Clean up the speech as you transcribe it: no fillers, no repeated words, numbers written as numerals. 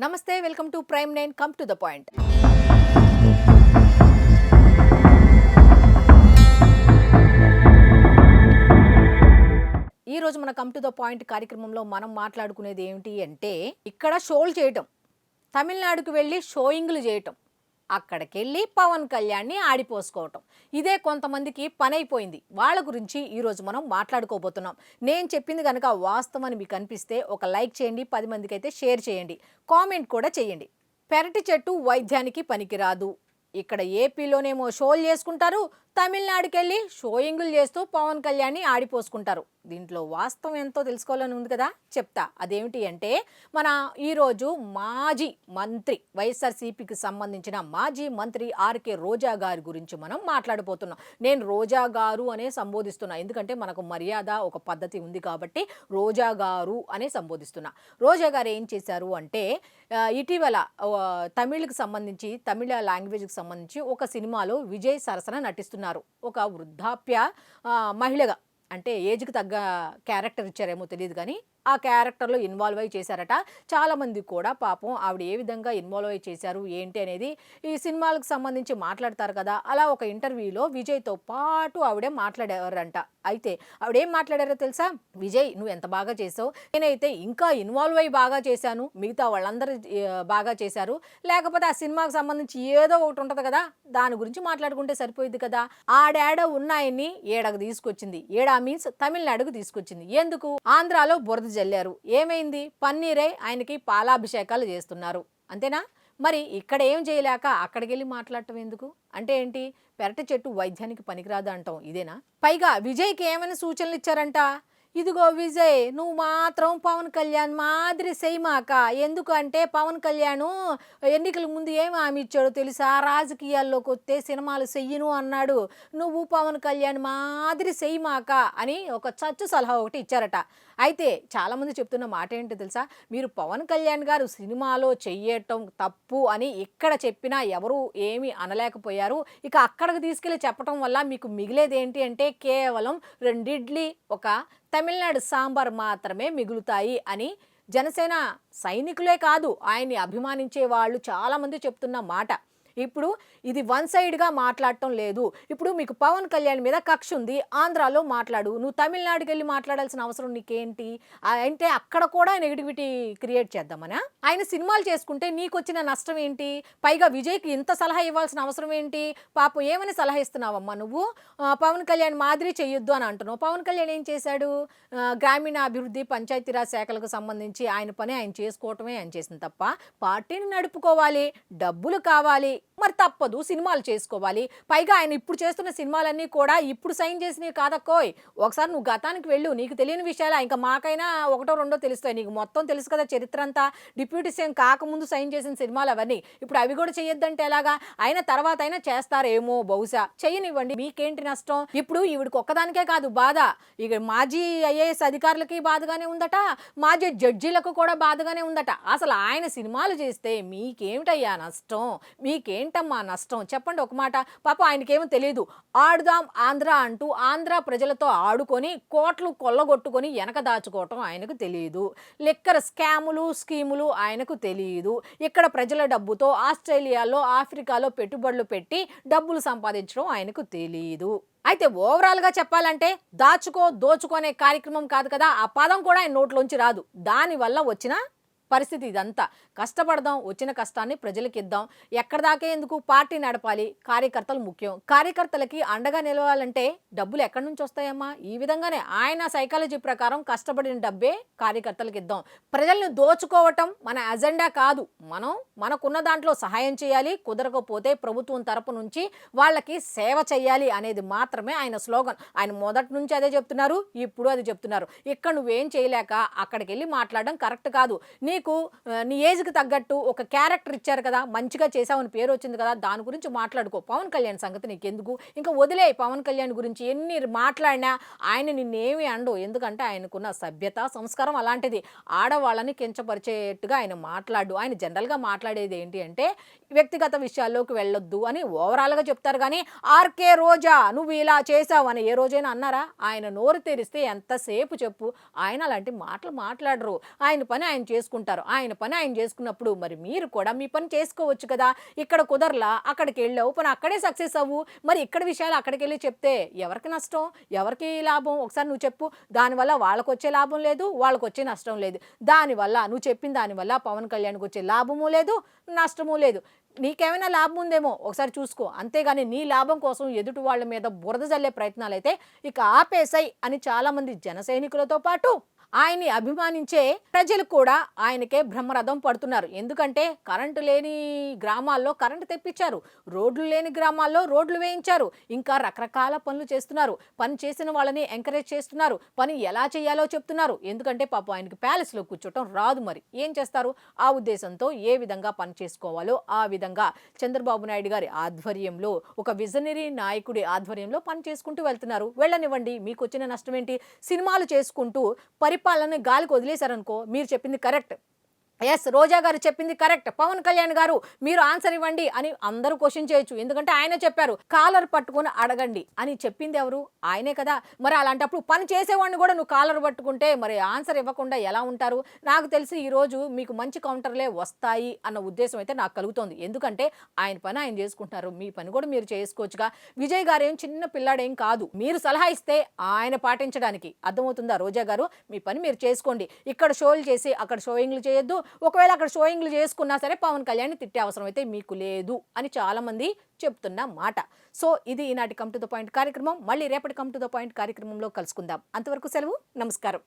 నమస్తే, welcome to prime 9. Come to the point. ఈ రోజు మన కమ్ టు ద పాయింట్ కార్యక్రమంలో మనం మాట్లాడుకునేది ఏమిటి అంటే, ఇక్కడ షోలు చేయటం, తమిళనాడుకు వెళ్ళి షోయింగ్లు చేయటం, అక్కడికెళ్ళి పవన్ కళ్యాణ్ని ఆడిపోసుకోవటం, ఇదే కొంతమందికి పని అయిపోయింది. వాళ్ళ గురించి ఈరోజు మనం మాట్లాడుకోబోతున్నాం. నేను చెప్పింది కనుక వాస్తవం అని మీకు అనిపిస్తే ఒక లైక్ చేయండి, 10 మందికి అయితే షేర్ చేయండి, కామెంట్ కూడా చేయండి. పెరటి చెట్టు వైద్యానికి పనికిరాదు. ఇక్కడ ఏపీలోనేమో షోలు చేసుకుంటారు, తమిళనాడుకి వెళ్ళి షోయింగులు చేస్తూ పవన్ కళ్యాణ్ని ఆడిపోసుకుంటారు. దీంట్లో వాస్తవం ఎంతో తెలుసుకోవాలని ఉంది కదా, చెప్తా. అదేమిటి అంటే, మన ఈరోజు మాజీ మంత్రి, వైఎస్ఆర్సీపీకి సంబంధించిన మాజీ మంత్రి ఆర్కే రోజా గారి గురించి మనం మాట్లాడబోతున్నాం. నేను రోజా గారు అనే సంబోధిస్తున్నా, ఎందుకంటే మనకు మర్యాద ఒక పద్ధతి ఉంది కాబట్టి రోజా గారు అనే సంబోధిస్తున్నా. రోజా గారు ఏం చేశారు అంటే, ఇటీవల తమిళకి సంబంధించి, తమిళ లాంగ్వేజ్కి సంబంధించి ఒక సినిమాలో విజయ్ సరసన నటిస్తున్నారు. ఒక వృద్ధాప్య మహిళగా, అంటే ఏజ్కి తగ్గ క్యారెక్టర్ ఇచ్చారేమో తెలియదు కానీ ఆ క్యారెక్టర్లో ఇన్వాల్వ్ అయ్యి చేశారట. చాలామంది కూడా పాపం ఆవిడ ఏ విధంగా ఇన్వాల్వ్ అయ్యి చేశారు ఏంటి అనేది ఈ సినిమాలకు సంబంధించి మాట్లాడతారు కదా, అలా ఒక ఇంటర్వ్యూలో విజయ్తో పాటు ఆవిడే మాట్లాడారంట. అయితే ఆవిడేం మాట్లాడారో తెలుసా? విజయ్, నువ్వు ఎంత బాగా చేసావు, నేనైతే ఇంకా ఇన్వాల్వ్ అయ్యి బాగా చేశాను, మిగతా వాళ్ళందరూ బాగా చేశారు, లేకపోతే ఆ సినిమాకు సంబంధించి ఏదో ఒకటి ఉంటుంది కదా, దాని గురించి మాట్లాడుకుంటే సరిపోయింది కదా. ఆడాడ ఉన్నాయని ఏడకు తీసుకొచ్చింది, ఏడా మీన్స్ తమిళనాడుకు తీసుకొచ్చింది. ఎందుకు? ఆంధ్రాలో బురద జల్లారు, ఏమైంది? పన్నీరే ఆయనకి పాలాభిషేకాలు చేస్తున్నారు, అంతేనా? మరి ఇక్కడ ఏం చేయలేక అక్కడికి వెళ్ళి మాట్లాడటం ఎందుకు? అంటే ఏంటి? పెరటి చెట్టు వైద్యానికి పనికిరాదు అంటాం ఇదేనా? పైగా విజయ్కి ఏమైనా సూచనలు ఇచ్చారంట. ఇదిగో విజయ్, నువ్వు మాత్రం పవన్ కళ్యాణ్ మాదిరి చేయమాక. ఎందుకంటే పవన్ కళ్యాణ్ ఎన్నికల ముందు ఏం హామీ ఇచ్చాడో తెలుసా? రాజకీయాల్లోకి వస్తే సినిమాలు చెయ్యను అన్నాడు. నువ్వు పవన్ కళ్యాణ్ మాదిరి చేయమాక అని ఒక చచ్చు సలహా ఒకటి ఇచ్చారట. అయితే చాలామంది చెప్తున్న మాట ఏంటో తెలుసా? మీరు పవన్ కళ్యాణ్ గారు సినిమాలో చెయ్యటం తప్పు అని ఇక్కడ చెప్పినా ఎవరు ఏమీ అనలేకపోయారు. ఇక అక్కడికి తీసుకెళ్ళి చెప్పటం వల్ల మీకు మిగిలేది ఏంటి అంటే కేవలం 2 ఇడ్లీ, ఒక తమిళనాడు సాంబార్ మాత్రమే మిగులుతాయి అని జనసేన సైనికులే కాదు, ఆయన్ని అభిమానించే వాళ్ళు చాలామంది చెప్తున్న మాట. ఇప్పుడు ఇది వన్ సైడ్గా మాట్లాడటం లేదు. ఇప్పుడు మీకు పవన్ కళ్యాణ్ మీద కక్ష ఉంది, ఆంధ్రాలో మాట్లాడు, నువ్వు తమిళనాడుకి వెళ్ళి మాట్లాడాల్సిన అవసరం నీకేంటి? అంటే అక్కడ కూడా నెగిటివిటీ క్రియేట్ చేద్దామనా? ఆయన సినిమాలు చేసుకుంటే నీకు వచ్చిన నష్టం ఏంటి? పైగా విజయ్కి ఇంత సలహా ఇవ్వాల్సిన అవసరం ఏంటి? పాపం ఏమని సలహా ఇస్తున్నావమ్మా నువ్వు? పవన్ కళ్యాణ్ మాదిరి చెయ్యొద్దు అని అంటున్నావు. పవన్ కళ్యాణ్ ఏం చేశాడు? గ్రామీణ అభివృద్ధి, పంచాయతీరాజ్ శాఖలకు సంబంధించి ఆయన పని ఆయన చేసుకోవటమే ఆయన చేసింది తప్ప, పార్టీని నడుపుకోవాలి, డబ్బులు కావాలి, మరి తప్పదు, సినిమాలు చేసుకోవాలి. పైగా ఆయన ఇప్పుడు చేస్తున్న సినిమాలన్నీ కూడా ఇప్పుడు సైన్ చేసినవి కాదక్కోయ్. ఒకసారి నువ్వు గతానికి వెళ్ళు, నీకు తెలియని విషయాలు ఇంకా మాకైనా ఒకటో రెండో తెలుస్తాయి. నీకు మొత్తం తెలుసు కదా చరిత్ర అంతా. డిప్యూటీ సీఎం కాకముందు సైన్ చేసిన సినిమాలు అవన్నీ, ఇప్పుడు అవి కూడా చేయొద్దంటే ఎలాగా? ఆయన తర్వాత అయినా చేస్తారేమో బహుశా, చెయ్యనివ్వండి, మీకేంటి నష్టం? ఇప్పుడు ఈవిడికి ఒక్కదానికే కాదు బాధ, ఇక మాజీ ఐఏఎస్ అధికారులకి బాధగానే ఉందట, మాజీ జడ్జీలకు కూడా బాధగానే ఉందట. అసలు ఆయన సినిమాలు చేస్తే మీకేమిటయ్యా నష్టం? మీకేంటమ్మా నష్టం? చెప్పండి ఒక మాట. పాప ఆయనకేమో తెలియదు. ఆడుదాం ఆంధ్ర అంటూ ఆంధ్ర ప్రజలతో ఆడుకొని కోట్లు కొల్లగొట్టుకొని వెనక దాచుకోవటం ఆయనకు తెలియదు. లిక్కర్ స్కాములు, స్కీములు ఆయనకు తెలియదు. ఇక్కడ ప్రజల డబ్బుతో ఆస్ట్రేలియాలో, ఆఫ్రికాలో పెట్టుబడులు పెట్టి డబ్బులు సంపాదించడం ఆయనకు తెలియదు. అయితే ఓవరాల్గా చెప్పాలంటే దోచుకోనే కార్యక్రమం కాదు కదా, ఆ పదం కూడా ఆయన నోట్లోంచి రాదు. దానివల్ల వచ్చిన పరిస్థితి ఇదంతా. కష్టపడదాం, వచ్చిన కష్టాన్ని ప్రజలకి ఇద్దాం. ఎక్కడ దాకా ఎందుకు? పార్టీ నడపాలి, కార్యకర్తలు ముఖ్యం. కార్యకర్తలకి అండగా నిలవాలంటే డబ్బులు ఎక్కడి నుంచి వస్తాయమ్మా? ఈ విధంగానే ఆయన సైకాలజీ ప్రకారం కష్టపడిన డబ్బే కార్యకర్తలకు ఇద్దాం. ప్రజల్ని దోచుకోవటం మన అజెండా కాదు. మనకున్న దాంట్లో సహాయం చేయాలి, కుదరకపోతే ప్రభుత్వం తరపు నుంచి వాళ్ళకి సేవ చేయాలి అనేది మాత్రమే ఆయన స్లోగన్. ఆయన మొదటి నుంచి అదే చెప్తున్నారు, ఇప్పుడు అది చెప్తున్నారు. ఇక్కడ నువ్వేం చేయలేక అక్కడికి వెళ్ళి మాట్లాడడం కరెక్ట్ కాదు. నీ ఏజ్కి తగ్గట్టు ఒక క్యారెక్టర్ ఇచ్చారు కదా, మంచిగా చేసావని పేరు వచ్చింది కదా, దాని గురించి మాట్లాడుకో. పవన్ కళ్యాణ్ సంగతి నీకెందుకు? ఇంకా వదిలే. పవన్ కళ్యాణ్ గురించి ఎన్ని మాట్లాడినా ఆయన నిన్నేమి అండు, ఎందుకంటే ఆయనకున్న సభ్యత, సంస్కారం అలాంటిది. ఆడవాళ్ళని కించపరిచేట్టుగా ఆయన మాట్లాడు. ఆయన జనరల్గా మాట్లాడేది ఏంటి అంటే, వ్యక్తిగత విషయాల్లోకి వెళ్ళొద్దు అని ఓవరాల్గా చెప్తారు. కానీ ఆర్కే రోజా నువ్వు ఇలా చేసావు అని ఏ రోజైనా అన్నారా? ఆయన నోరు తెరిస్తే ఎంతసేపు చెప్పు, ఆయన అలాంటి మాటలు మాట్లాడరు. ఆయన పని ఆయన చేసుకుంటారు. చేసుకుంటారు. ఆయన పని ఆయన చేసుకున్నప్పుడు మరి మీరు కూడా మీ పని చేసుకోవచ్చు కదా! ఇక్కడ కుదరలా, అక్కడికెళ్ళావు, పోనీ అక్కడే సక్సెస్ అవ్వు. మరి ఇక్కడ విషయాలు అక్కడికెళ్ళి చెప్తే ఎవరికి నష్టం? ఎవరికి లాభం? ఒకసారి నువ్వు చెప్పు. దానివల్ల వాళ్ళకొచ్చే లాభం లేదు, వాళ్ళకొచ్చే నష్టం లేదు. దానివల్ల నువ్వు చెప్పిన దానివల్ల పవన్ కళ్యాణ్‌కొచ్చే లాభము లేదు, నష్టము లేదు. నీకేమైనా లాభం ఉందేమో ఒకసారి చూసుకో. అంతేగాని నీ లాభం కోసం ఎదుటి వాళ్ళ మీద బురద జల్లే ప్రయత్నాలైతే ఇక ఆపేసేయ్ అని చాలామంది జన సైనికులతో పాటు ఆయన్ని అభిమానించే ప్రజలు కూడా ఆయనకే బ్రహ్మరథం పడుతున్నారు. ఎందుకంటే కరెంటు లేని గ్రామాల్లో కరెంటు తెప్పించారు. రోడ్లు లేని గ్రామాల్లో రోడ్లు వేయించారు. ఇంకా రకరకాల పనులు చేస్తున్నారు. పని చేసిన వాళ్ళని ఎంకరేజ్ చేస్తున్నారు. పని ఎలా చేయాలో చెప్తున్నారు. ఎందుకంటే పాపం ఆయనకి ప్యాలెస్‌లో కూర్చోవటం రాదు మరి. ఏం చేస్తారు? ఆ ఉద్దేశంతో ఏ విధంగా పని చేసుకోవాలో ఆ విధంగా చంద్రబాబు నాయుడు గారి ఆధ్వర్యంలో, ఒక విజనరీ నాయకుడి ఆధ్వర్యంలో పని చేసుకుంటూ వెళ్తున్నారు. వెళ్ళనివ్వండి. మీకొచ్చిన నష్టం ఏంటి? సినిమాలు చేసుకుంటూ పరిపాలనని గాలికి వదిలేశారనుకో, మీరు చెప్పింది కరెక్ట్. యెస్, రోజా గారు చెప్పింది కరెక్ట్. పవన్ కళ్యాణ్ గారు మీరు ఆన్సర్ ఇవ్వండి అని అందరూ క్వెషన్ చేయొచ్చు. ఎందుకంటే ఆయన చెప్పారు. కాలర్ పట్టుకొని అడగండి అని చెప్పింది ఎవరు? ఆయనే కదా! మరి అలాంటప్పుడు పని చేసేవాడిని కూడా నువ్వు కాలర్ పట్టుకుంటే మరి ఆన్సర్ ఇవ్వకుండా ఎలా ఉంటారు? నాకు తెలిసి ఈరోజు మీకు మంచి కౌంటర్‌లే వస్తాయి అన్న ఉద్దేశం అయితే నాకు కలుగుతోంది. ఎందుకంటే ఆయన పని ఆయన చేసుకుంటున్నారు. మీ పని కూడా మీరు చేసుకోవచ్చుగా. విజయ్ గారేం చిన్న పిల్లాడేం కాదు. మీరు సలహా ఇస్తే ఆయన పాటించడానికి. అర్థమవుతుందా రోజా గారు? మీ పని మీరు చేసుకోండి. ఇక్కడ షోలు చేసి అక్కడ షోయింగ్‌లు చేయొద్దు. ఒకవేళ అక్కడ షోయింగ్‌లు చేసుకున్నా సరే పవన్ కళ్యాణ్‌ని తిట్టే అవసరం అయితే మీకు లేదు అని చాలామంది చెప్తున్న మాట. సో, ఇది ఈనాటి కమ్ టు ద పాయింట్ కార్యక్రమం. మళ్ళీ రేపటి కమ్ టు ద పాయింట్ కార్యక్రమంలో కలుసుకుందాం. అంతవరకు సెలవు. నమస్కారం.